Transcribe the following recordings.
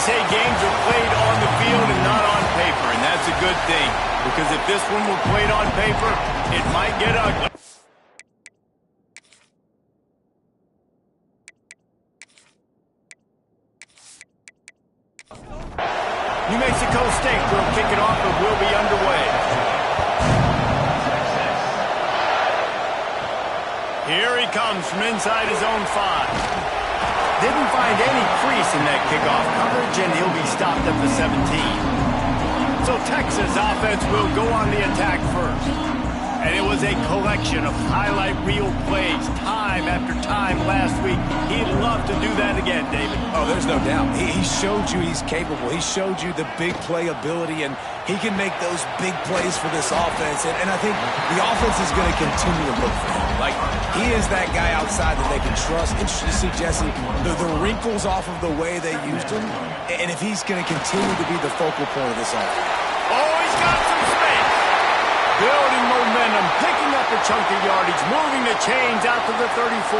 say games are played on the field and not on paper, and that's a good thing, because if this one were played on paper, it might get ugly. New Mexico State will kick it off and will be underway. Here he comes from inside his own 5. Didn't find any crease in that kickoff coverage, and he'll be stopped at the 17. So Texas offense will go on the attack first. And it was a collection of highlight reel plays time after time last week. He'd love to do that again, David. Oh, there's no doubt. He showed you he's capable. He showed you the big play ability, and he can make those big plays for this offense. And I think the offense is going to continue to look for him. Like, he is that guy outside that they can trust. Interesting to see, Jesse, the wrinkles off of the way they used him, and if he's going to continue to be the focal point of this offense. Oh, he's got some space. Building momentum, picking up a chunk of yardage, moving the chains out to the 34.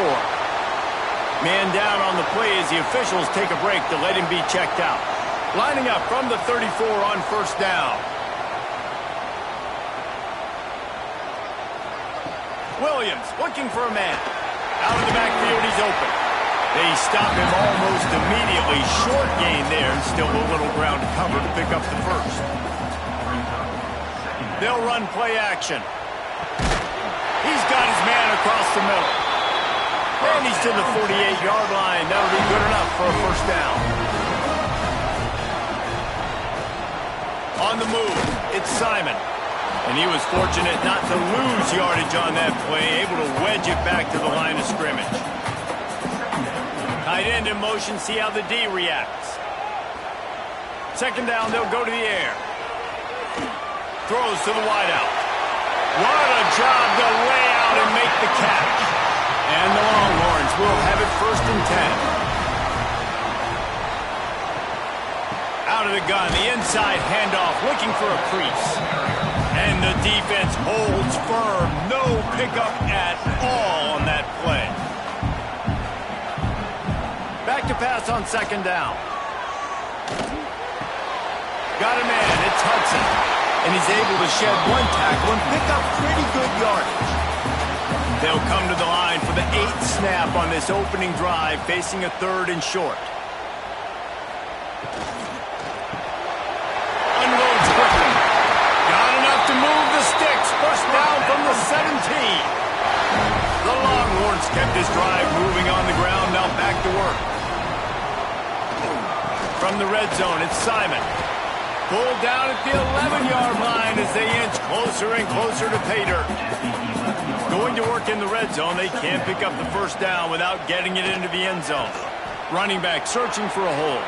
Man down on the play as the officials take a break to let him be checked out. Lining up from the 34 on first down. Williams looking for a man. Out of the backfield, he's open. They stop him almost immediately. Short gain there, and still a little ground to cover to pick up the first. They'll run play action. He's got his man across the middle. And he's to the 48-yard line. That'll be good enough for a first down. On the move, it's Simon. And he was fortunate not to lose yardage on that play, able to wedge it back to the line of scrimmage. Tight end in motion, see how the D reacts. Second down, they'll go to the air. Throws to the wideout. What a job to lay out and make the catch. And the Longhorns will have it first and 10. Out of the gun, the inside handoff, looking for a crease. And the defense holds firm. No pickup at all on that play. Back to pass on second down. Got a man, it's Hudson. And he's able to shed one tackle and pick up pretty good yardage. They'll come to the line for the 8th snap on this opening drive, facing a 3rd and short. Unloads quickly. Got enough to move the sticks. First down from the 17. The Longhorns kept this drive moving on the ground. Now back to work. From the red zone, it's Simon. Pulled down at the 11-yard line as they inch closer and closer to pay dirt. Going to work in the red zone, they can't pick up the first down without getting it into the end zone. Running back searching for a hole.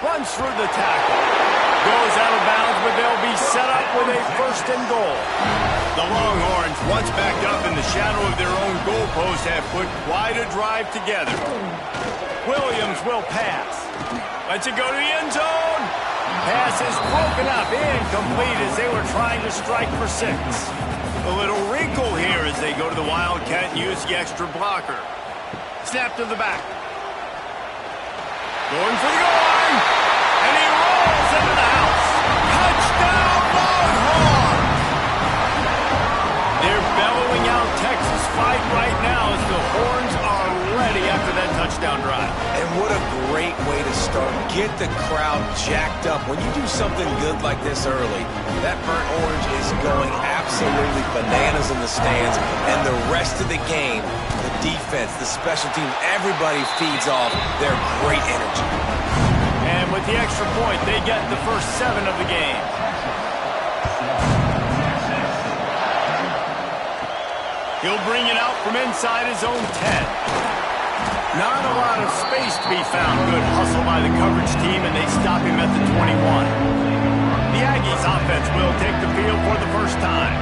Runs through the tackle. Goes out of bounds, but they'll be set up with a first and goal. The Longhorns, once backed up in the shadow of their own goalpost, have put quite a drive together. Williams will pass. Lets it go to the end zone. Pass is broken up, incomplete as they were trying to strike for 6. A little wrinkle here as they go to the Wildcat and use the extra blocker. Snap to the back. Going for the goal line. And he rolls into the house. Touchdown, Longhorns! They're bellowing out Texas fight right now as the Horns are ready after that touchdown drive. And what a great way to start. Get the crowd jacked up. When you do something good like this early, that burnt orange is going absolutely bananas in the stands. And the rest of the game, the defense, the special teams, everybody feeds off their great energy. And with the extra point, they get the first 7 of the game. He'll bring it out from inside his own 10. Not a lot of space to be found. Good hustle by the coverage team, and they stop him at the 21. The Aggies offense will take the field for the first time.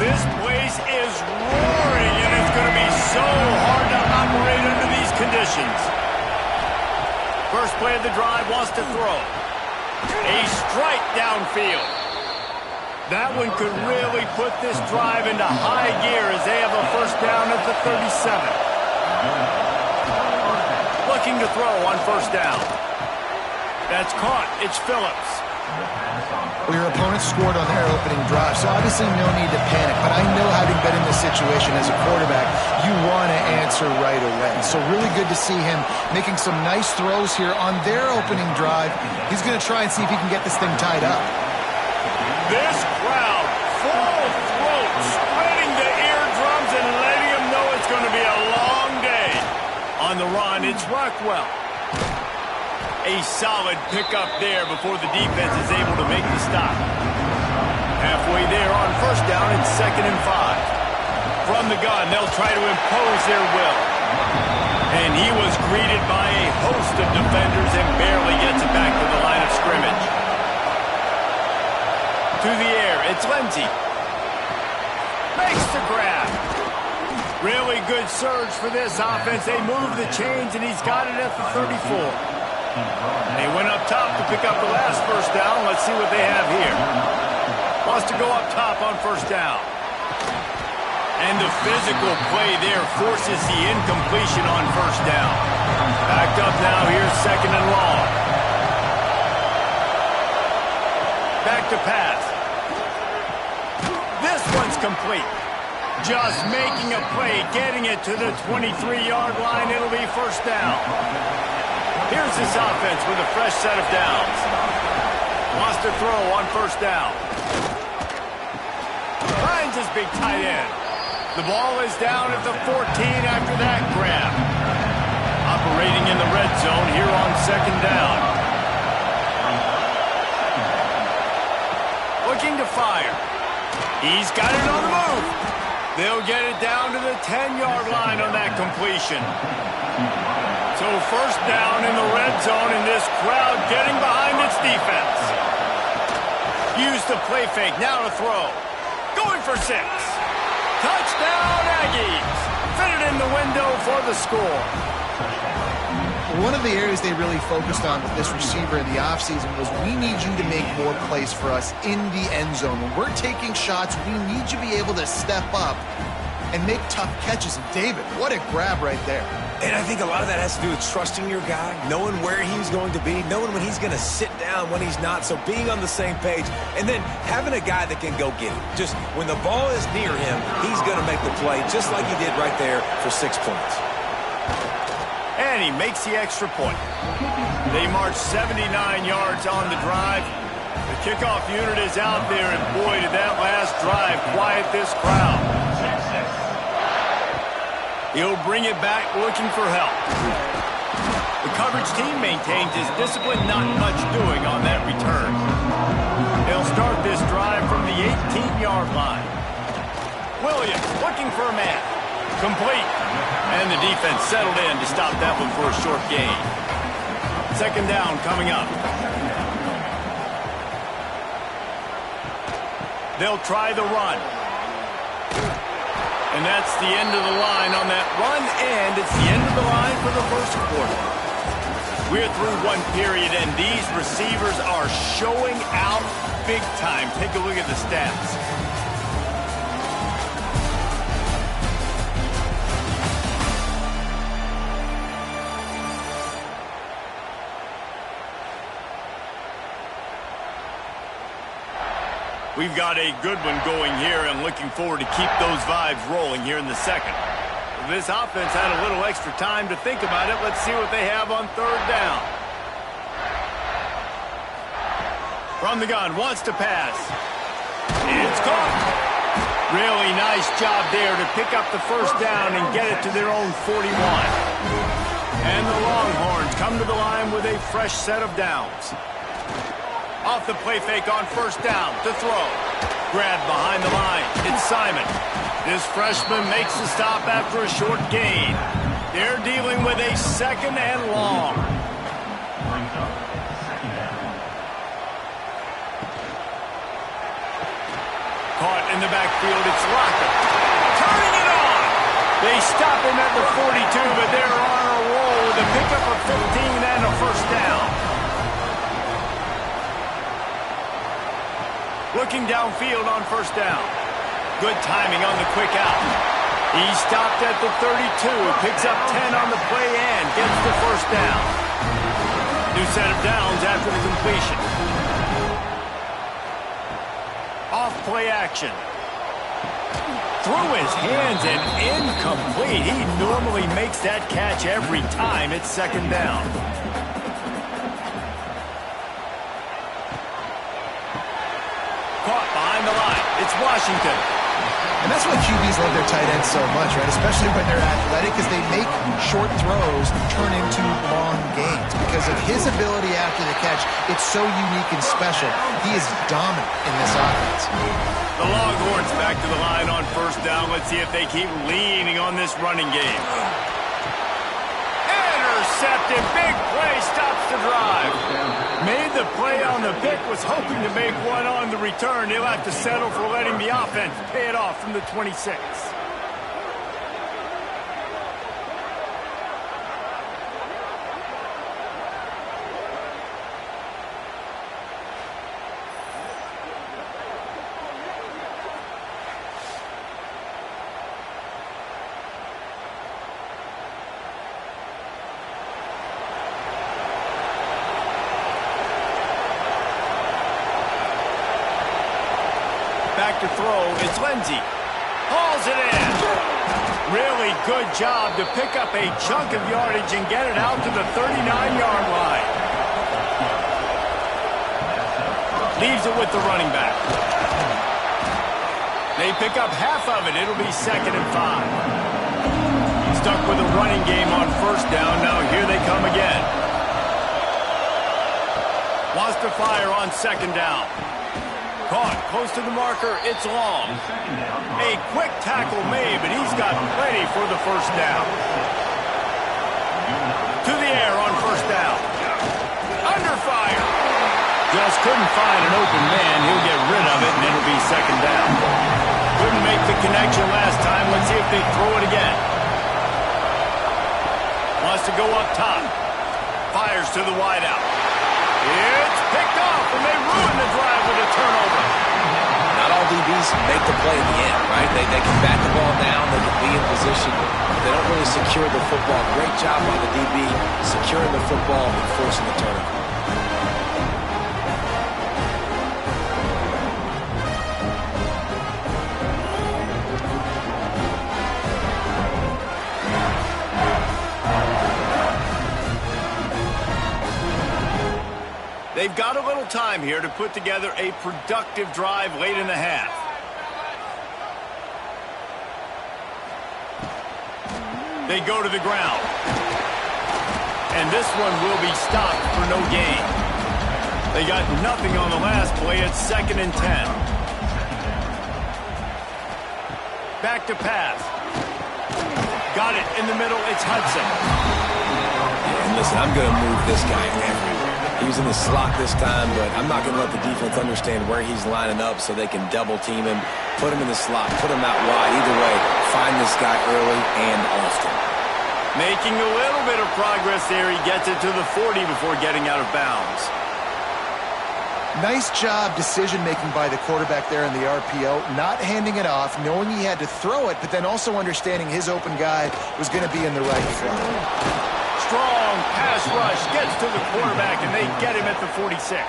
This place is roaring, and it's going to be so hard to operate under these conditions. First play of the drive wants to throw. A strike downfield. That one could really put this drive into high gear as they have a first down at the 37. Looking to throw on first down. That's caught. It's Phillips. Well, your opponent scored on their opening drive, so obviously no need to panic. But I know, having been in this situation as a quarterback, you want to answer right away. So really good to see him making some nice throws here on their opening drive. He's going to try and see if he can get this thing tied up. This crowd, full throat, spreading the eardrums and letting them know it's going to be a long day. On the run, it's Rockwell. A solid pickup there before the defense is able to make the stop. Halfway there on first down, it's 2nd and 5. From the gun, they'll try to impose their will. And he was greeted by a host of defenders and barely gets it back to the line of scrimmage. To the air, it's Lindsey. Makes the grab. Really good surge for this offense. They move the chains, and he's got it at the 34. They went up top to pick up the last first down. Let's see what they have here. Wants to go up top on first down. And the physical play there forces the incompletion on first down. Backed up now, here's 2nd and long. Back to pass. This one's complete. Just making a play, getting it to the 23-yard line. It'll be first down. Here's this offense with a fresh set of downs. Wants to throw on first down. Finds his big tight end. The ball is down at the 14 after that grab. Operating in the red zone here on 2nd down. Looking to fire. He's got it on the move. They'll get it down to the 10-yard line on that completion. So first down in the red zone, and this crowd getting behind its defense. Use the play fake, now to throw. Going for 6. Touchdown, Aggies. Fitted in the window for the score. One of the areas they really focused on with this receiver in the offseason was, we need you to make more plays for us in the end zone. When we're taking shots, we need you to be able to step up and make tough catches. And David, what a grab right there. And I think a lot of that has to do with trusting your guy, knowing where he's going to be, knowing when he's going to sit down, when he's not. So being on the same page, and then having a guy that can go get it. Just when the ball is near him, he's going to make the play, just like he did right there for 6 points. And he makes the extra point. They march 79 yards on the drive. The kickoff unit is out there, and boy, did that last drive quiet this crowd. He'll bring it back looking for help. The coverage team maintains his discipline, not much doing on that return. They'll start this drive from the 18-yard line. Williams looking for a man. Complete. And the defense settled in to stop that one for a short gain. 2nd down coming up. They'll try the run. And that's the end of the line on that run, and it's the end of the line for the first quarter. We're through one period, and these receivers are showing out big time. Take a look at the stats. We've got a good one going here, and looking forward to keep those vibes rolling here in the second. This offense had a little extra time to think about it. Let's see what they have on 3rd down. From the gun, wants to pass. It's caught. Really nice job there to pick up the first down and get it to their own 41. And the Longhorns come to the line with a fresh set of downs. Off the play fake on first down to throw. Grabbed behind the line. It's Simon. This freshman makes the stop after a short gain. They're dealing with a 2nd and long. Caught in the backfield. It's Lockett. Turning it on. They stop him at the 42, but they're on a roll with a pickup of 15 and a first down. Looking downfield on first down. Good timing on the quick out. He stopped at the 32, picks up 10 on the play and gets the first down. New set of downs after the completion. Off play action. Through his hands and incomplete. He normally makes that catch every time. It's second down. Caught behind the line. It's Washington. And that's why QBs love their tight ends so much, right? Especially when they're athletic, because they make short throws turn into long gains. Because of his ability after the catch, it's so unique and special. He is dominant in this offense. The Longhorns back to the line on first down. Let's see if they keep leaning on this running game. Intercepted. Big play. Stops the drive. Made the play on the pick. Was hoping to make one on the return. He'll have to settle for letting the offense pay it off from the 26. Back to throw, it's Lindsey. Hauls it in. Really good job to pick up a chunk of yardage and get it out to the 39-yard line. Leaves it with the running back. They pick up half of it. It'll be 2nd and 5. Stuck with a running game on first down. Now here they come again. Wants to fire on 2nd down. Caught close to the marker. It's Long. A quick tackle made, but he's got plenty for the first down. To the air on first down. Under fire. Just couldn't find an open man. He'll get rid of it, and it'll be 2nd down. Couldn't make the connection last time. Let's see if they throw it again. Wants to go up top. Fires to the wideout. It's picked off, and they ruin the drive with a turnover. Not all DBs make the play in the end, right? They can bat the ball down, they can be in position. They don't really secure the football. Great job by the DB securing the football and forcing the turnover. They've got a little time here to put together a productive drive late in the half. They go to the ground. And this one will be stopped for no gain. They got nothing on the last play. It's 2nd and 10. Back to pass. Got it in the middle. It's Hudson. And listen, I'm going to move this guy everywhere. He was in the slot this time, but I'm not going to let the defense understand where he's lining up so they can double team him, put him in the slot, put him out wide. Either way, find this guy early and often. Making a little bit of progress there. He gets it to the 40 before getting out of bounds. Nice job decision-making by the quarterback there in the RPO, not handing it off, knowing he had to throw it, but then also understanding his open guy was going to be in the right spot. Strong pass rush gets to the quarterback, and they get him at the 46.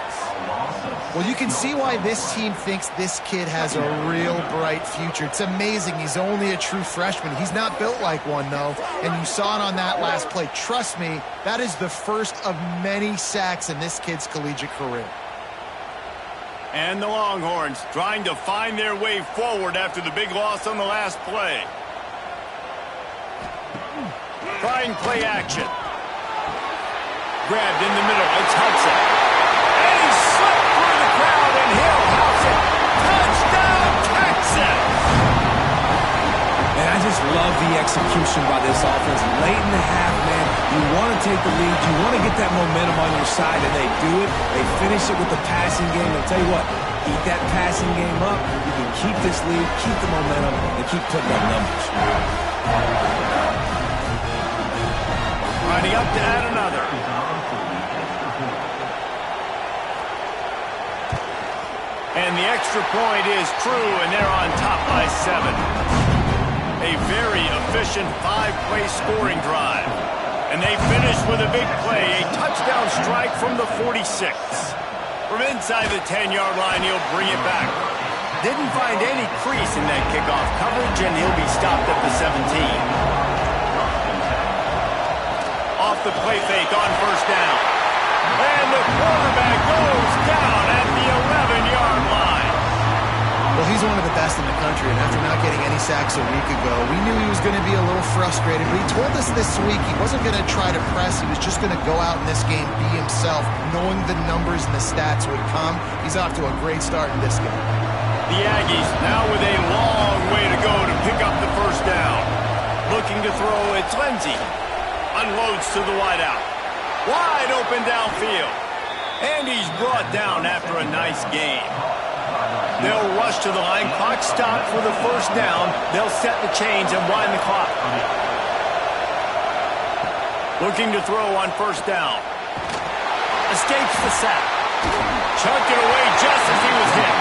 Well, you can see why this team thinks this kid has a real bright future. It's amazing. He's only a true freshman. He's not built like one, though, and you saw it on that last play. Trust me, that is the first of many sacks in this kid's collegiate career. And the Longhorns trying to find their way forward after the big loss on the last play. Trying play action. Grabbed in the middle. It's Hudson. And he slipped through the crowd, and he'll house it. Touchdown, Texas! And I just love the execution by this offense. Late in the half, man, you want to take the lead. You want to get that momentum on your side, and they do it. They finish it with the passing game. I'll tell you what, keep that passing game up. You can keep this lead, keep the momentum, and keep putting up numbers. Lining up to add another. And the extra point is true, and they're on top by 7. A very efficient 5-play scoring drive. And they finish with a big play, a touchdown strike from the 46. From inside the 10-yard line, he'll bring it back. Didn't find any crease in that kickoff coverage, and he'll be stopped at the 17. Off the play fake on first down. And the quarterback goes down at the 11-yard line. Well, he's one of the best in the country, and after not getting any sacks a week ago, we knew he was going to be a little frustrated. But he told us this week he wasn't going to try to press. He was just going to go out in this game, be himself, knowing the numbers and the stats would come. He's off to a great start in this game. The Aggies now with a long way to go to pick up the first down. Looking to throw, it's Lindsey. Unloads to the wideout. Wide open downfield. And he's brought down after a nice gain. They'll rush to the line. Clock stopped for the first down. They'll set the chains and wind the clock. Looking to throw on first down. Escapes the sack. Chucked it away just as he was hit.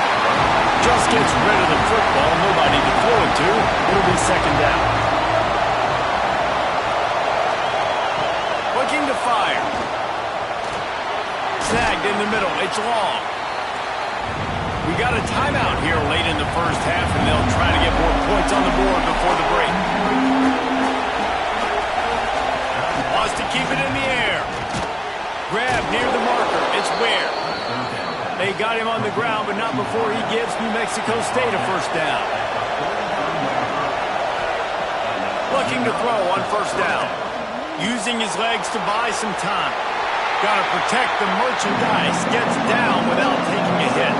Just gets rid of the football. Nobody to throw it to. It'll be second down. Looking to fire. Snagged in the middle. It's long. We got a timeout here late in the first half, and they'll try to get more points on the board before the break. Wants to keep it in the air. Grab near the marker. It's Ware. They got him on the ground, but not before he gives New Mexico State a first down. Looking to throw on first down. Using his legs to buy some time. Got to protect the merchandise. Gets down without taking a hit.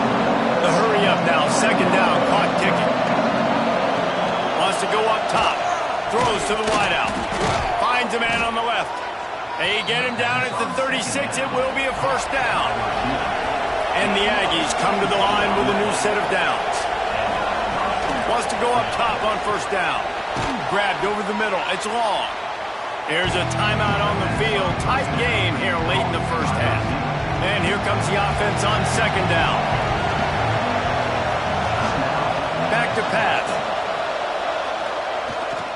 The hurry up now, second down, clock ticking. Wants to go up top. Throws to the wideout. Finds a man on the left. They get him down at the 36. It will be a first down. And the Aggies come to the line with a new set of downs. Wants to go up top on first down. Grabbed over the middle. It's long. There's a timeout on the field. Tight game here late in the first half. And here comes the offense on second down. Back to pass.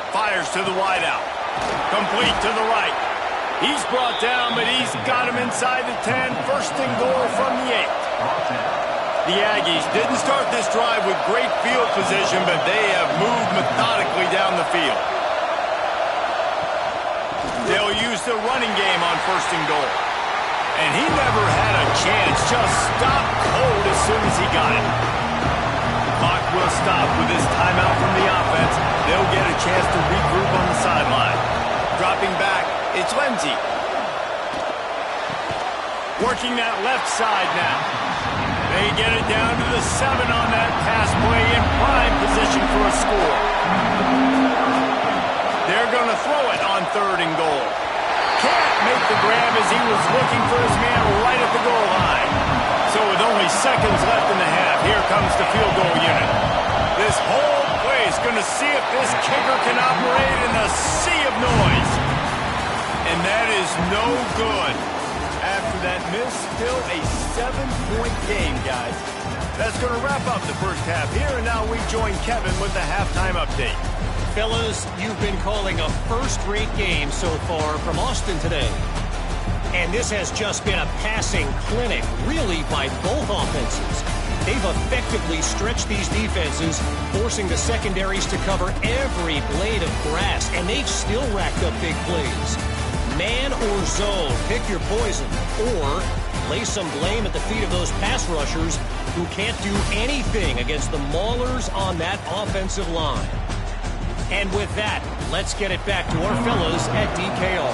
Fires to the wideout. Complete to the right. He's brought down, but he's got him inside the 10. First and goal from the 8. The Aggies didn't start this drive with great field position, but they have moved methodically down the field. They'll use the running game on first and goal. And he never had a chance. Just stopped cold as soon as he got it. Clock will stop with this timeout from the offense. They'll get a chance to regroup on the sideline. Dropping back, it's Lindsey. Working that left side now. They get it down to the 7 on that pass play in prime position for a score. They're going to throw it on third and goal. Can't make the grab as he was looking for his man right at the goal line. So with only seconds left in the half, here comes the field goal unit. This whole play is going to see if this kicker can operate in a sea of noise. And that is no good. After that miss, still a 7-point game, guys. That's going to wrap up the first half here, and now we join Kevin with the halftime update. Fellas, you've been calling a first-rate game so far from Austin today. And this has just been a passing clinic, really, by both offenses. They've effectively stretched these defenses, forcing the secondaries to cover every blade of grass, and they've still racked up big plays. Man or zone, pick your poison, or lay some blame at the feet of those pass rushers who can't do anything against the maulers on that offensive line. And with that, let's get it back to our fellas at DKR.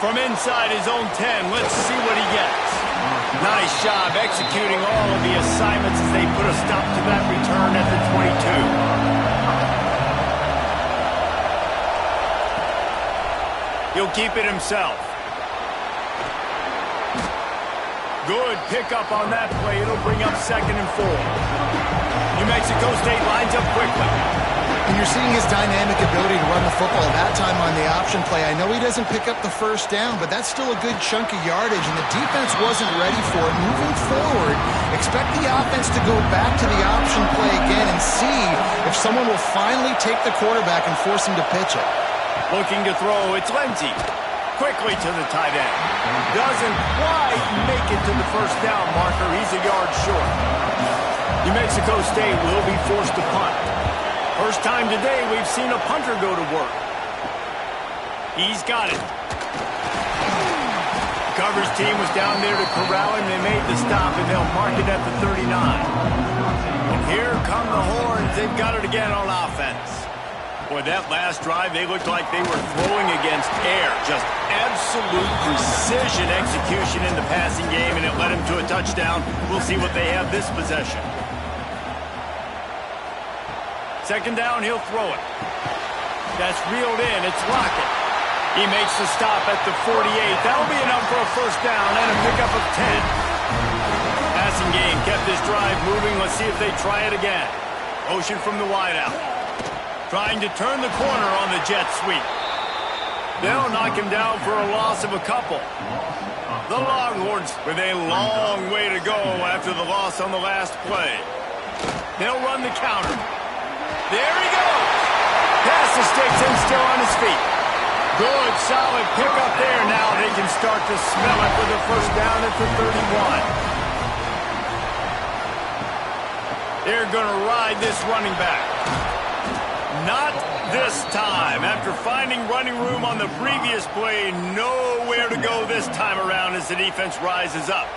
From inside his own 10, let's see what he gets. Nice job executing all of the assignments as they put a stop to that return at the 22. He'll keep it himself. Good pickup on that play. It'll bring up second and 4. New Mexico State lines up quickly. And you're seeing his dynamic ability to run the football that time on the option play. I know he doesn't pick up the first down, but that's still a good chunk of yardage, and the defense wasn't ready for it. Moving forward, expect the offense to go back to the option play again and see if someone will finally take the quarterback and force him to pitch it. Looking to throw, it's Lindsey. Quickly to the tight end. Doesn't quite make it to the first down marker. He's a yard short. New Mexico State will be forced to punt. First time today we've seen a punter go to work. He's got it. Coverage team was down there to corral him. They made the stop, and they'll mark it at the 39. And here come the horns. They've got it again on offense. Boy, that last drive, they looked like they were throwing against air. Just absolute precision execution in the passing game, and it led them to a touchdown. We'll see what they have this possession. Second down, he'll throw it. That's reeled in. It's Lockett. He makes the stop at the 48. That'll be enough for a first down and a pickup of 10. Passing game kept this drive moving. Let's see if they try it again. Motion from the wideout. Trying to turn the corner on the jet sweep. They'll knock him down for a loss of a couple. The Longhorns with a long way to go after the loss on the last play. They'll run the counter. There he goes. Past the sticks and still on his feet. Good, solid pickup there. Now they can start to smell it with a first down at the 31. They're going to ride this running back. Not this time. After finding running room on the previous play, nowhere to go this time around as the defense rises up.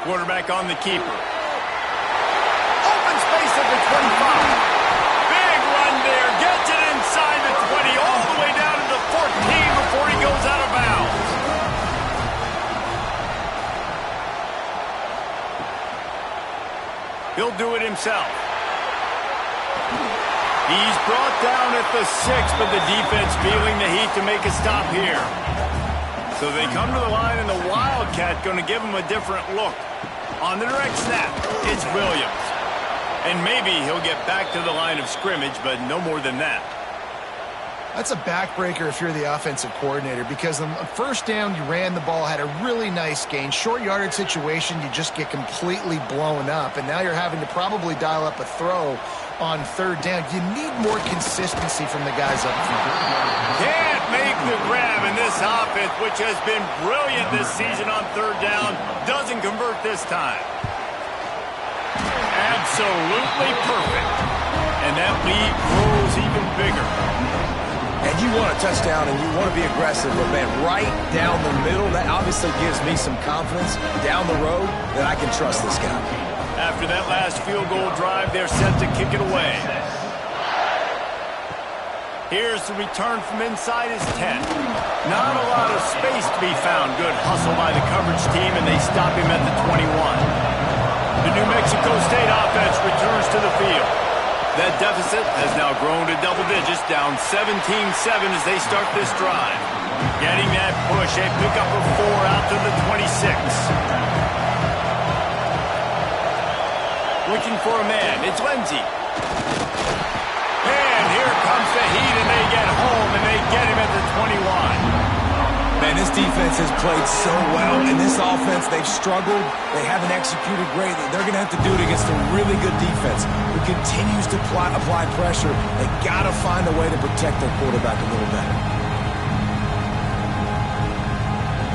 Quarterback on the keeper. Space at the 25. Big run there. Gets it inside the 20. All the way down to the 14 before he goes out of bounds. He'll do it himself. He's brought down at the 6, but the defense feeling the heat to make a stop here. So they come to the line, and the Wildcat going to give him a different look. On the direct snap, it's Williams. And maybe he'll get back to the line of scrimmage, but no more than that. That's a backbreaker if you're the offensive coordinator, because on first down, you ran the ball, had a really nice gain. Short yardage situation, you just get completely blown up, and now you're having to probably dial up a throw on third down. You need more consistency from the guys up front. Can't make the grab, and this offense, which has been brilliant this season on third down, doesn't convert this time. Absolutely perfect. And that lead grows even bigger. And you want a touchdown and you want to be aggressive, but man, right down the middle, that obviously gives me some confidence down the road that I can trust this guy. After that last field goal drive, they're set to kick it away. Here's the return from inside his 10. Not a lot of space to be found. Good hustle by the coverage team, and they stop him at the 21. The New Mexico State offense returns to the field. That deficit has now grown to double digits, down 17-7 as they start this drive. Getting that push, a pickup of 4 out to the 26. Looking for a man, it's Lindsey. And here comes the heat, and they get home, and they get him at the 21. Man, this defense has played so well. In this offense, they've struggled. They haven't executed great. They're going to have to do it against a really good defense who continues to apply pressure. They got to find a way to protect their quarterback a little better.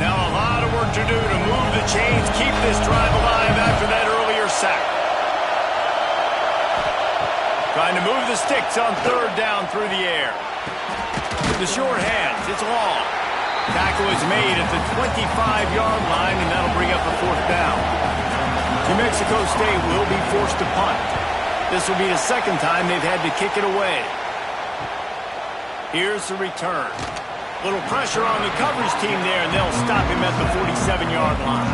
Now a lot of work to do to move the chains, keep this drive alive after that earlier sack. Trying to move the sticks on third down through the air. The short hands, it's long. Tackle is made at the 25-yard line, and that'll bring up a fourth down. New Mexico State will be forced to punt. This will be the second time they've had to kick it away. Here's the return. Little pressure on the coverage team there, and they'll stop him at the 47-yard line.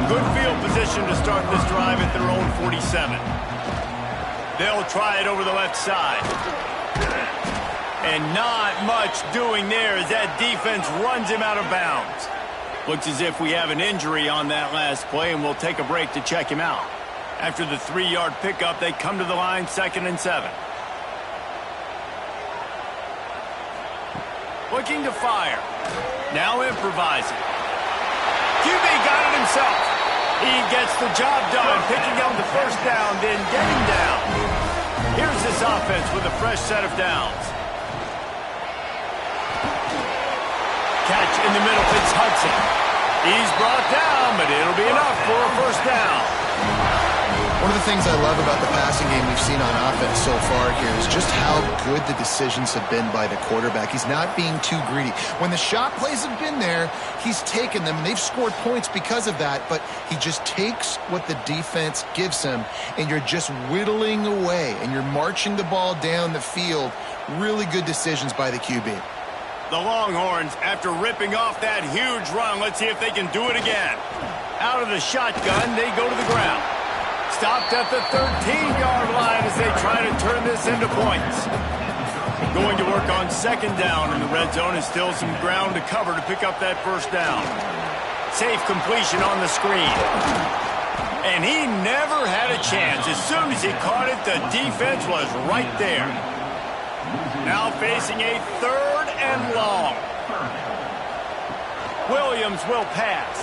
Good field position to start this drive at their own 47. They'll try it over the left side. And not much doing there as that defense runs him out of bounds. Looks as if we have an injury on that last play, and we'll take a break to check him out. After the 3-yard pickup, they come to the line 2nd and 7. Looking to fire. Now improvising. QB got it himself. He gets the job done, picking up the first down, then getting down. Here's this offense with a fresh set of downs. Catch in the middle, it's Hudson. He's brought down, but it'll be enough for a first down. One of the things I love about the passing game we've seen on offense so far here is just how good the decisions have been by the quarterback. He's not being too greedy. When the shot plays have been there, he's taken them. They've scored points because of that, but he just takes what the defense gives him, and you're just whittling away, and you're marching the ball down the field. Really good decisions by the QB. The Longhorns, after ripping off that huge run, let's see if they can do it again. Out of the shotgun, they go to the ground. Stopped at the 13-yard line as they try to turn this into points. Going to work on 2nd down in the red zone, and still some ground to cover to pick up that first down. Safe completion on the screen. And he never had a chance. As soon as he caught it, the defense was right there. Now facing a 3rd and long. Williams will pass.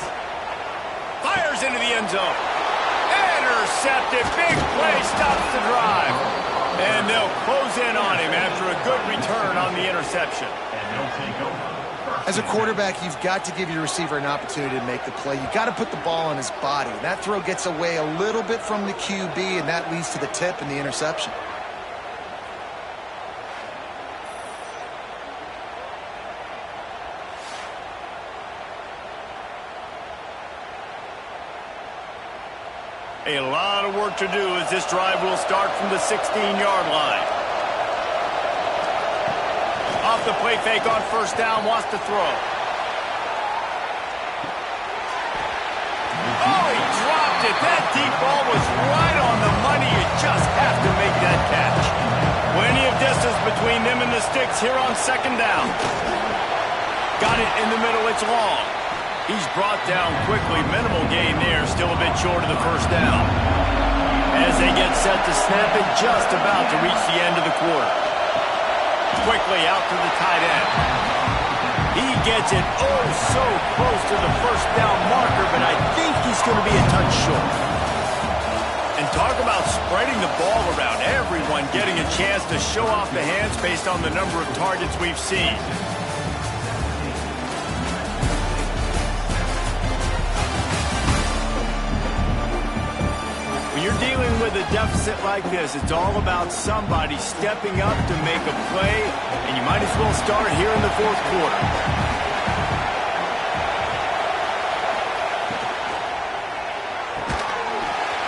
Fires into the end zone. Intercepted. Big play stops the drive. And they'll close in on him after a good return on the interception. As a quarterback, you've got to give your receiver an opportunity to make the play. You've got to put the ball on his body. That throw gets away a little bit from the QB, and that leads to the tip and the interception. A lot of work to do as this drive will start from the 16-yard line. Off the play fake on 1st down, wants to throw. Oh, he dropped it. That deep ball was right on the money. You just have to make that catch. Plenty of distance between them and the sticks here on 2nd down. Got it in the middle, it's long. He's brought down quickly. Minimal gain there, still a bit short of the first down. As they get set to snap it, just about to reach the end of the quarter. Quickly out to the tight end. He gets it oh so close to the first down marker, but I think he's going to be a touch short. And talk about spreading the ball around. Everyone getting a chance to show off the hands based on the number of targets we've seen. You're dealing with a deficit like this. It's all about somebody stepping up to make a play, and you might as well start here in the 4th quarter.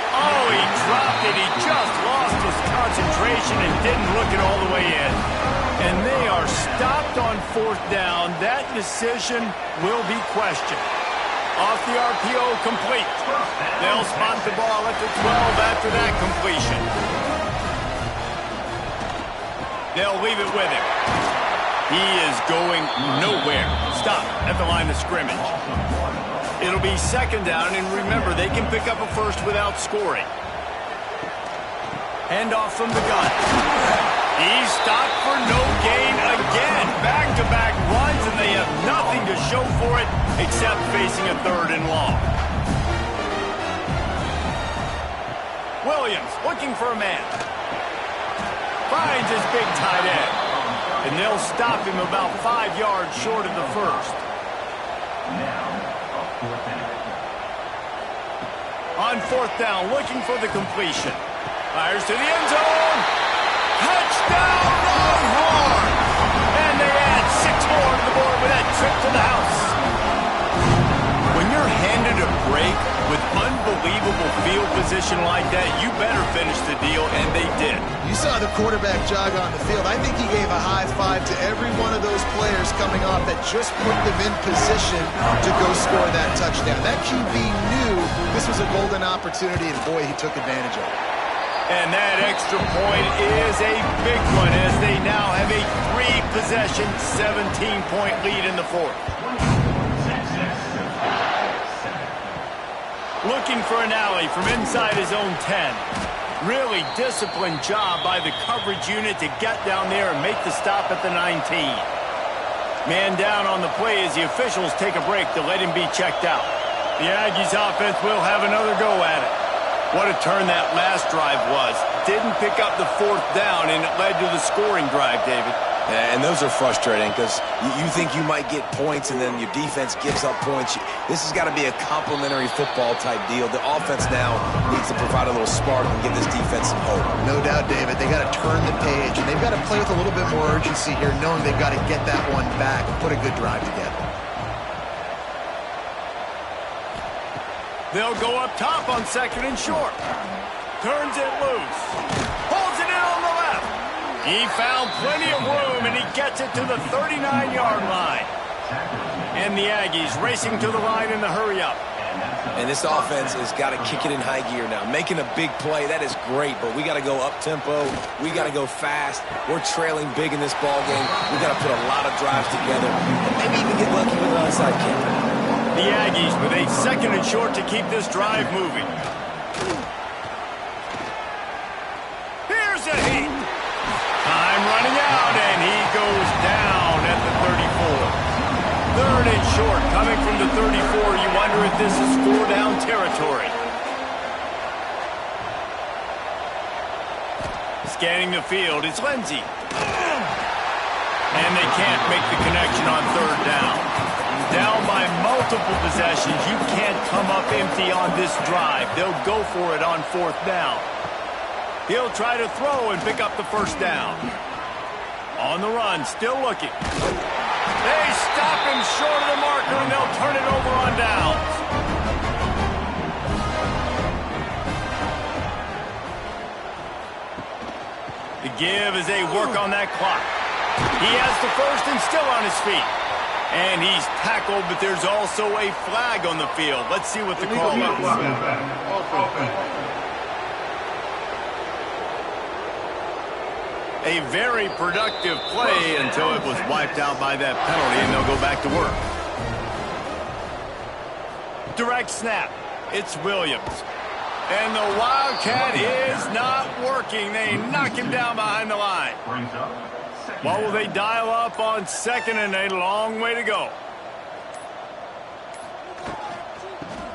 Oh, he dropped it. He just lost his concentration and didn't look it all the way in. And they are stopped on 4th down. That decision will be questioned. Off the RPO, complete. They'll spot the ball at the 12 after that completion. They'll leave it with him. He is going nowhere. Stop at the line of scrimmage. It'll be 2nd down, and remember, they can pick up a first without scoring. Handoff from the gun. He's stopped for no gain again. Back-to-back runs, and they have nothing to show for it except facing a 3rd and long. Williams looking for a man. Finds his big tight end. And they'll stop him about 5 yards short of the first. On 4th down, looking for the completion. Fires to the end zone. Touchdown, Longhorns! And they add 6 more to the board with that trip to the house. When you're handed a break with unbelievable field position like that, you better finish the deal, and they did. You saw the quarterback jog on the field. I think he gave a high five to every one of those players coming off that just put them in position to go score that touchdown. That QB knew this was a golden opportunity, and boy, he took advantage of it. And that extra point is a big one as they now have a 3-possession, 17-point lead in the 4th. Looking for an alley from inside his own 10. Really disciplined job by the coverage unit to get down there and make the stop at the 19. Man down on the play as the officials take a break to let him be checked out. The Aggies offense will have another go at it. What a turn that last drive was. Didn't pick up the 4th down, and it led to the scoring drive, David. Yeah, and those are frustrating because you think you might get points and then your defense gives up points. This has got to be a complementary football type deal. The offense now needs to provide a little spark and give this defense some hope. No doubt, David. They got to turn the page, and they've got to play with a little bit more urgency here, knowing they've got to get that one back and put a good drive together. They'll go up top on 2nd and short. Turns it loose. Holds it in on the left. He found plenty of room, and he gets it to the 39-yard line. And the Aggies racing to the line in the hurry-up. And this offense has got to kick it in high gear now. Making a big play, that is great, but we got to go up-tempo. We got to go fast. We're trailing big in this ball game. We got to put a lot of drives together and maybe even get lucky with an onside kick. The Aggies with a 2nd and short to keep this drive moving. Here's a heat. Time running out, and he goes down at the 34. 3rd and short, coming from the 34. You wonder if this is 4-down territory. Scanning the field, it's Lindsey. And they can't make the connection on 3rd down. Down by multiple possessions, you can't come up empty on this drive. They'll go for it on 4th down. He'll try to throw and pick up the 1st down. On the run, still looking. They stop him short of the marker, and they'll turn it over on downs. The give as they work on that clock. He has the 1st and still on his feet. And he's tackled, but there's also a flag on the field. Let's see what the call is. A very productive play until it was wiped out by that penalty, and they'll go back to work. Direct snap. It's Williams. And the Wildcat is not working. They knock him down behind the line. What will they dial up on 2nd and a long way to go?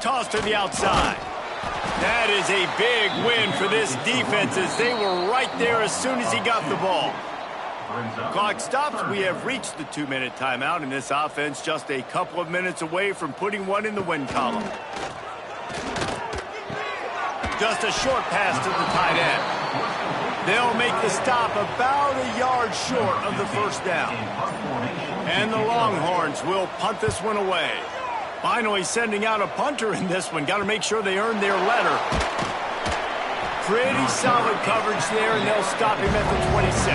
Toss to the outside. That is a big win for this defense as they were right there as soon as he got the ball. Clock stops. We have reached the 2-minute timeout, and this offense just a couple of minutes away from putting one in the win column. Just a short pass to the tight end. They'll make the stop about a yard short of the 1st down. And the Longhorns will punt this one away. Finally sending out a punter in this one. Got to make sure they earn their letter. Pretty solid coverage there, and they'll stop him at the 26.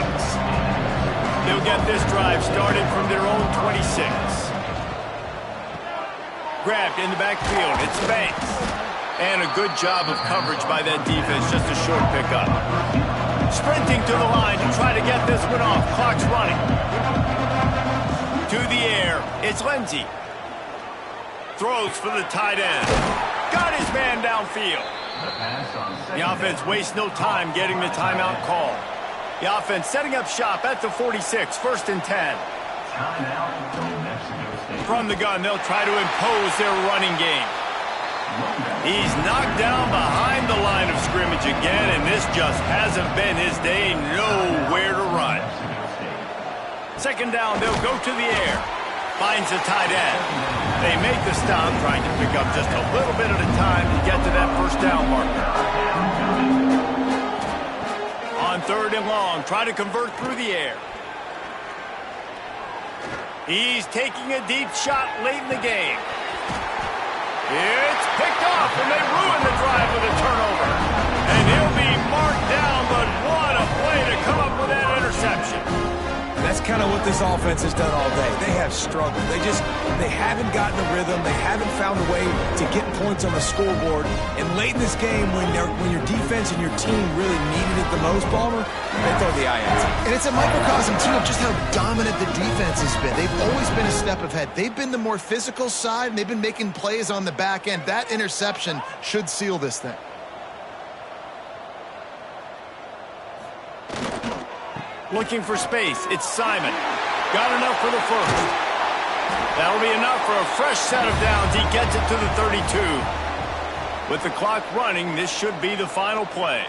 They'll get this drive started from their own 26. Grabbed in the backfield. It's Banks. And a good job of coverage by that defense. Just a short pickup. Sprinting to the line to try to get this one off. Clock's running. To the air. It's Lindsey. Throws for the tight end. Got his man downfield. The offense wastes no time getting the timeout call. The offense setting up shop at the 46. 1st and 10. From the gun, they'll try to impose their running game. He's knocked down behind the line of scrimmage again, and this just hasn't been his day. Nowhere to run. 2nd down, they'll go to the air. Finds the tight end. They make the stop, trying to pick up just a little bit at a time to get to that 1st down marker. On 3rd and long, try to convert through the air. He's taking a deep shot late in the game. It's picked off, and they ruin the drive with a turnover. And he'll be marked down, but what a play to come up with that interception. That's kind of what this offense has done all day. They have struggled. They haven't gotten a rhythm. They haven't found a way to get points on the scoreboard. And late in this game, when your defense and your team really needed it the most, Palmer, they throw the INT. And it's a microcosm, too, of just how dominant the defense has been. They've always been a step ahead. They've been the more physical side, and they've been making plays on the back end. That interception should seal this thing. Looking for space. It's Simon. Got enough for the first. That'll be enough for a fresh set of downs. He gets it to the 32. With the clock running, this should be the final play.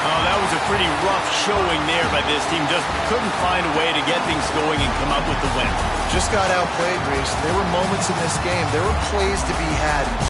Oh, that was a pretty rough showing there by this team. Just couldn't find a way to get things going and come up with the win. Just got outplayed, Reese. There were moments in this game. There were plays to be had.